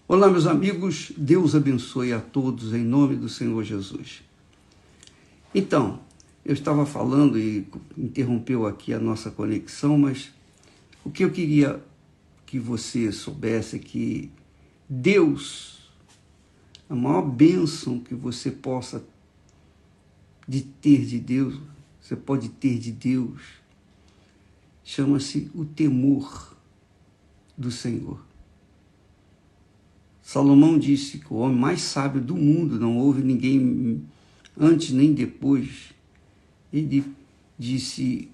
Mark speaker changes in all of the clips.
Speaker 1: Olá, meus amigos, Deus abençoe a todos em nome do Senhor Jesus. Então, eu estava falando e interrompeu aqui a nossa conexão, mas o que eu queria que você soubesse é que Deus, a maior bênção que você possa ter de Deus, você pode ter de Deus, chama-se o temor do Senhor. Salomão disse que o homem mais sábio do mundo, não houve ninguém antes nem depois. Ele disse,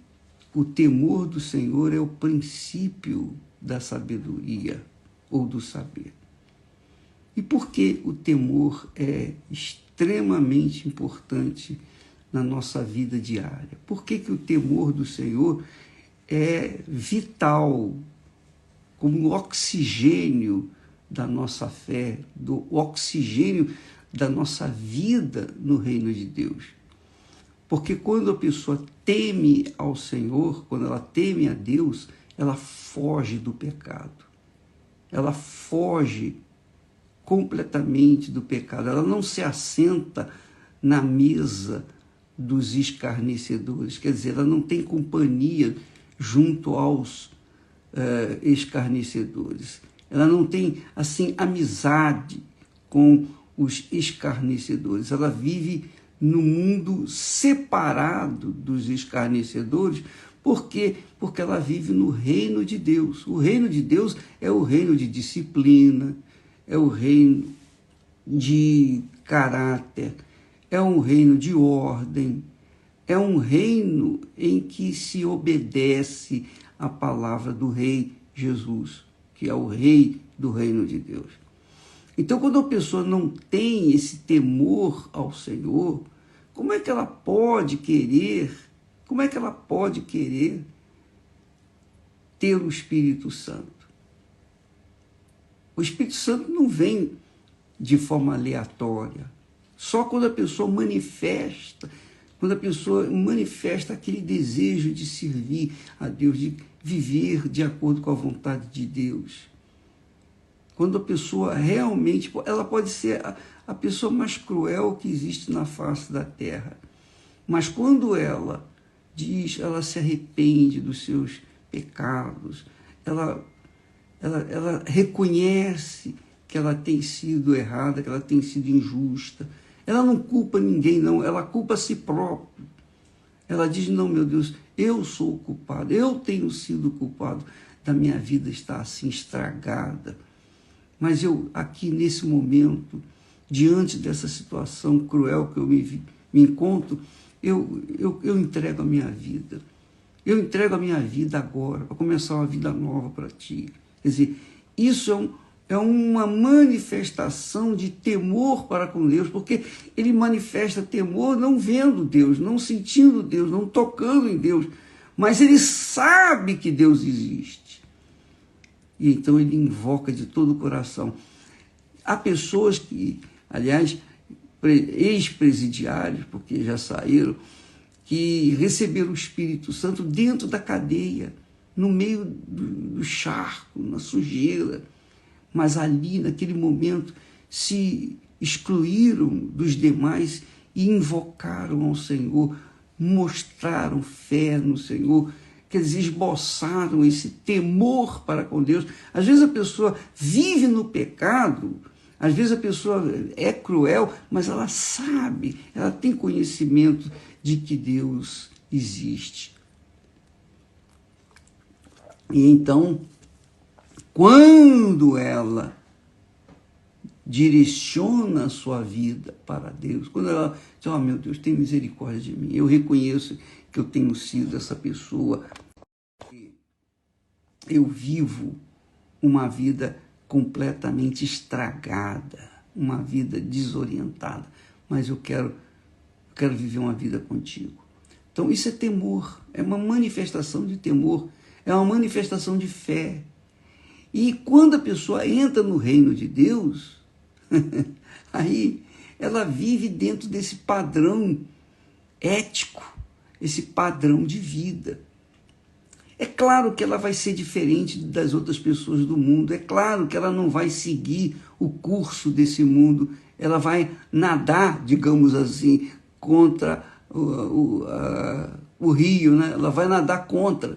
Speaker 1: o temor do Senhor é o princípio da sabedoria ou do saber. E por que o temor é extremamente importante na nossa vida diária? Por que o temor do Senhor é vital, como o oxigênio da nossa fé, do oxigênio da nossa vida no reino de Deus? Porque quando a pessoa teme ao Senhor, quando ela teme a Deus, ela foge do pecado. Ela foge completamente do pecado. Ela não se assenta na mesa dos escarnecedores. Quer dizer, ela não tem companhia junto aos escarnecedores. Ela não tem, assim, amizade com os escarnecedores. Ela vive no mundo separado dos escarnecedores. Por quê? Porque ela vive no reino de Deus. O reino de Deus é o reino de disciplina, é o reino de caráter, é um reino de ordem, é um reino em que se obedece à palavra do Rei Jesus, que é o Rei do reino de Deus. Então, quando a pessoa não tem esse temor ao Senhor, como é que ela pode querer ter o Espírito Santo? O Espírito Santo não vem de forma aleatória. Só quando a pessoa manifesta aquele desejo de servir a Deus, de viver de acordo com a vontade de Deus. Quando a pessoa realmente, ela pode ser a pessoa mais cruel que existe na face da terra, mas quando ela se arrepende dos seus pecados, ela reconhece que ela tem sido errada, que ela tem sido injusta, ela não culpa ninguém, não, ela culpa a si própria. Ela diz, não, meu Deus, eu sou o culpado, eu tenho sido culpado da minha vida estar assim estragada. Mas eu, aqui nesse momento, diante dessa situação cruel que eu me encontro, eu entrego a minha vida. Eu entrego a minha vida agora, para começar uma vida nova para ti. Quer dizer, isso é uma manifestação de temor para com Deus, porque ele manifesta temor não vendo Deus, não sentindo Deus, não tocando em Deus, mas ele sabe que Deus existe. E então ele invoca de todo o coração. Há pessoas que, aliás, ex-presidiários, porque já saíram, que receberam o Espírito Santo dentro da cadeia, no meio do charco, na sujeira, mas ali, naquele momento, se excluíram dos demais e invocaram ao Senhor, mostraram fé no Senhor, quer dizer, esboçaram esse temor para com Deus. Às vezes a pessoa vive no pecado, às vezes a pessoa é cruel, mas ela sabe, ela tem conhecimento de que Deus existe. E então, quando ela direciona a sua vida para Deus, quando ela diz, oh meu Deus, tem misericórdia de mim, eu reconheço que eu tenho sido essa pessoa, eu vivo uma vida completamente estragada, uma vida desorientada, mas eu quero viver uma vida contigo. Então isso é temor, é uma manifestação de temor, é uma manifestação de fé. E quando a pessoa entra no reino de Deus, aí ela vive dentro desse padrão ético, esse padrão de vida. É claro que ela vai ser diferente das outras pessoas do mundo, é claro que ela não vai seguir o curso desse mundo, ela vai nadar, digamos assim, contra o rio, né? Ela vai nadar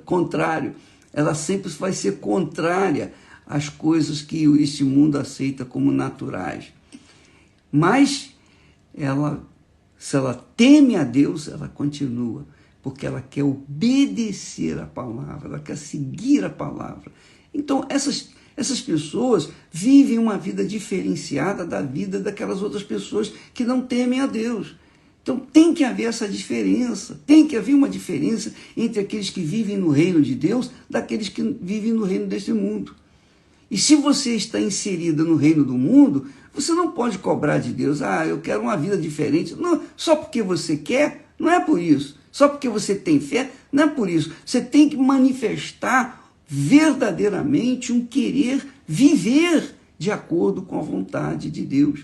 Speaker 1: contrário, ela sempre vai ser contrária às coisas que esse mundo aceita como naturais. Mas ela, se ela teme a Deus, ela continua, porque ela quer obedecer a palavra, ela quer seguir a palavra. Então, essas pessoas vivem uma vida diferenciada da vida daquelas outras pessoas que não temem a Deus. Então, tem que haver essa diferença, tem que haver uma diferença entre aqueles que vivem no reino de Deus daqueles que vivem no reino deste mundo. E se você está inserida no reino do mundo, você não pode cobrar de Deus, eu quero uma vida diferente. Não, só porque você quer, não é por isso. Só porque você tem fé, não é por isso. Você tem que manifestar verdadeiramente um querer viver de acordo com a vontade de Deus.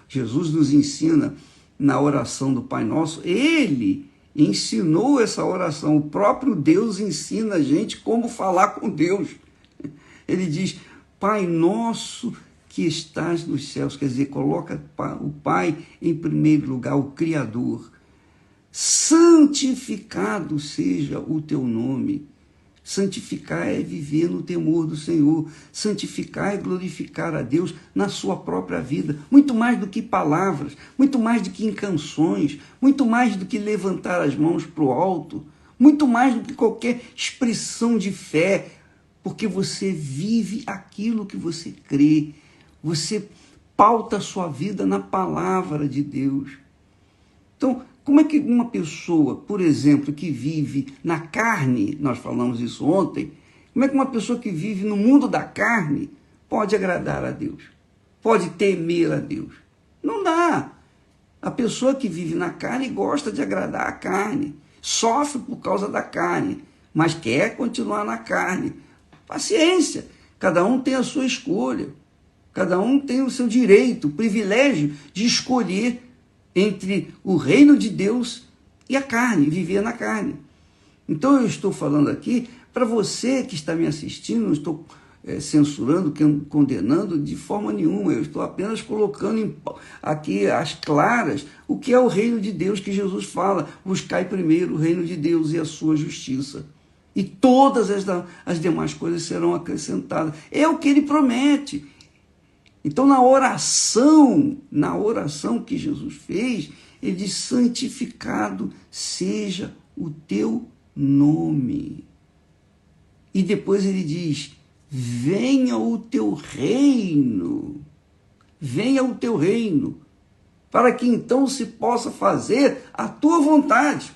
Speaker 1: Jesus nos ensina na oração do Pai Nosso, ele ensinou essa oração. O próprio Deus ensina a gente como falar com Deus. Ele diz, Pai Nosso que estás nos céus, quer dizer, coloca o Pai em primeiro lugar, o Criador. Santificado seja o teu nome. Santificar é viver no temor do Senhor. Santificar é glorificar a Deus na sua própria vida. Muito mais do que palavras, muito mais do que em canções, muito mais do que levantar as mãos para o alto, muito mais do que qualquer expressão de fé, porque você vive aquilo que você crê. Você pauta a sua vida na palavra de Deus. Então, como é que uma pessoa, por exemplo, que vive na carne, nós falamos isso ontem, como é que uma pessoa que vive no mundo da carne pode agradar a Deus? Pode temer a Deus? Não dá. A pessoa que vive na carne gosta de agradar a carne, sofre por causa da carne, mas quer continuar na carne. Paciência, cada um tem a sua escolha, cada um tem o seu direito, o privilégio de escolher entre o reino de Deus e a carne, viver na carne. Então eu estou falando aqui para você que está me assistindo, não estou censurando, condenando de forma nenhuma, eu estou apenas colocando aqui às claras o que é o reino de Deus que Jesus fala, buscai primeiro o reino de Deus e a sua justiça. E todas as demais coisas serão acrescentadas. É o que ele promete. Então, na oração que Jesus fez, ele diz, santificado seja o teu nome. E depois ele diz, venha o teu reino, para que então se possa fazer a tua vontade.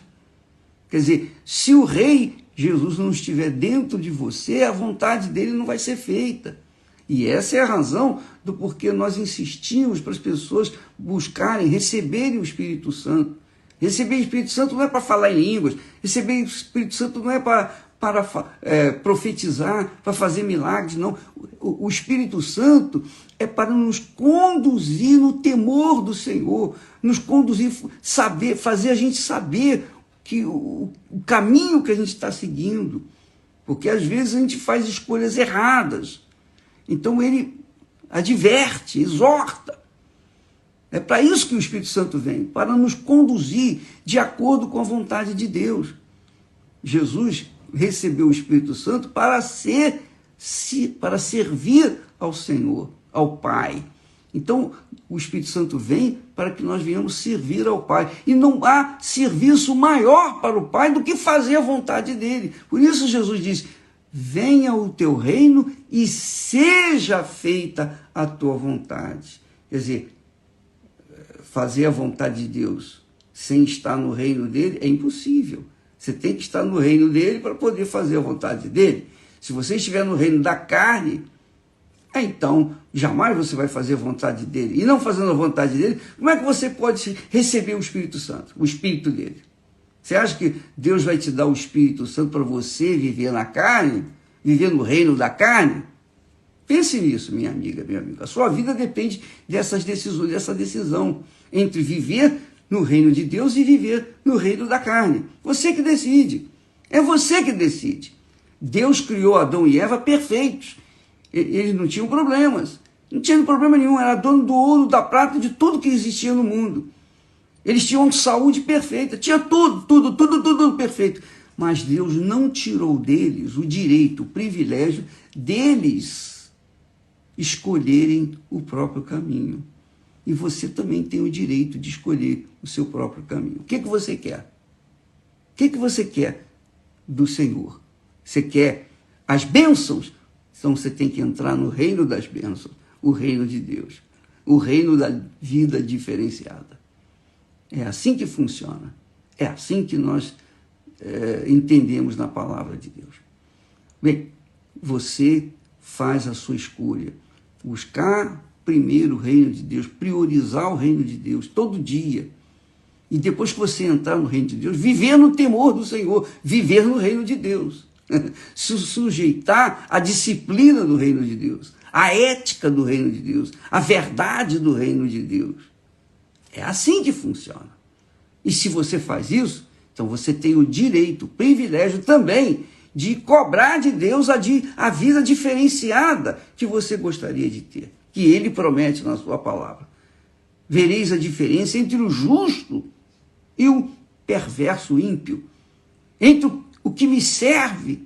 Speaker 1: Quer dizer, se o rei Jesus não estiver dentro de você, a vontade dele não vai ser feita. E essa é a razão do porquê nós insistimos para as pessoas buscarem, receberem o Espírito Santo. Receber o Espírito Santo não é para falar em línguas, receber o Espírito Santo não é para profetizar, para fazer milagres, não. O Espírito Santo é para nos conduzir no temor do Senhor, nos conduzir, fazer a gente saber que o caminho que a gente está seguindo, porque às vezes a gente faz escolhas erradas. Então ele adverte, exorta. É para isso que o Espírito Santo vem, para nos conduzir de acordo com a vontade de Deus. Jesus recebeu o Espírito Santo para servir ao Senhor, ao Pai. Então, o Espírito Santo vem para que nós venhamos servir ao Pai. E não há serviço maior para o Pai do que fazer a vontade dele. Por isso Jesus diz, venha o teu reino e seja feita a tua vontade. Quer dizer, fazer a vontade de Deus sem estar no reino dele é impossível. Você tem que estar no reino dele para poder fazer a vontade dele. Se você estiver no reino da carne, então jamais você vai fazer a vontade dele. E não fazendo a vontade dele, como é que você pode receber o Espírito Santo, o Espírito dele? Você acha que Deus vai te dar o Espírito Santo para você viver na carne? Viver no reino da carne? Pense nisso, minha amiga, meu amigo. A sua vida depende dessa decisão entre viver no reino de Deus e viver no reino da carne. Você que decide. É você que decide. Deus criou Adão e Eva perfeitos. Eles não tinham problemas. Não tinham problema nenhum. Era dono do ouro, da prata, de tudo que existia no mundo. Eles tinham saúde perfeita. Tinha tudo perfeito. Mas Deus não tirou deles o direito, o privilégio deles escolherem o próprio caminho. E você também tem o direito de escolher o seu próprio caminho. O que você quer? O que você quer do Senhor? Você quer as bênçãos? Então você tem que entrar no reino das bênçãos, o reino de Deus, o reino da vida diferenciada. É assim que funciona. É assim que nós entendemos na palavra de Deus. Bem, você faz a sua escolha. Buscar primeiro o reino de Deus, priorizar o reino de Deus todo dia. E depois que você entrar no reino de Deus, viver no temor do Senhor, viver no reino de Deus. Se sujeitar à disciplina do reino de Deus, à ética do reino de Deus, à verdade do reino de Deus. É assim que funciona. E se você faz isso, então você tem o direito, o privilégio também de cobrar de Deus a vida diferenciada que você gostaria de ter, que Ele promete na sua palavra. Vereis a diferença entre o justo e o perverso ímpio, entre o que me serve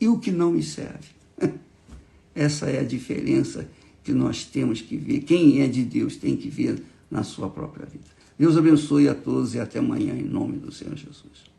Speaker 1: e o que não me serve. Essa é a diferença que nós temos que ver. Quem é de Deus tem que ver na sua própria vida. Deus abençoe a todos e até amanhã, em nome do Senhor Jesus.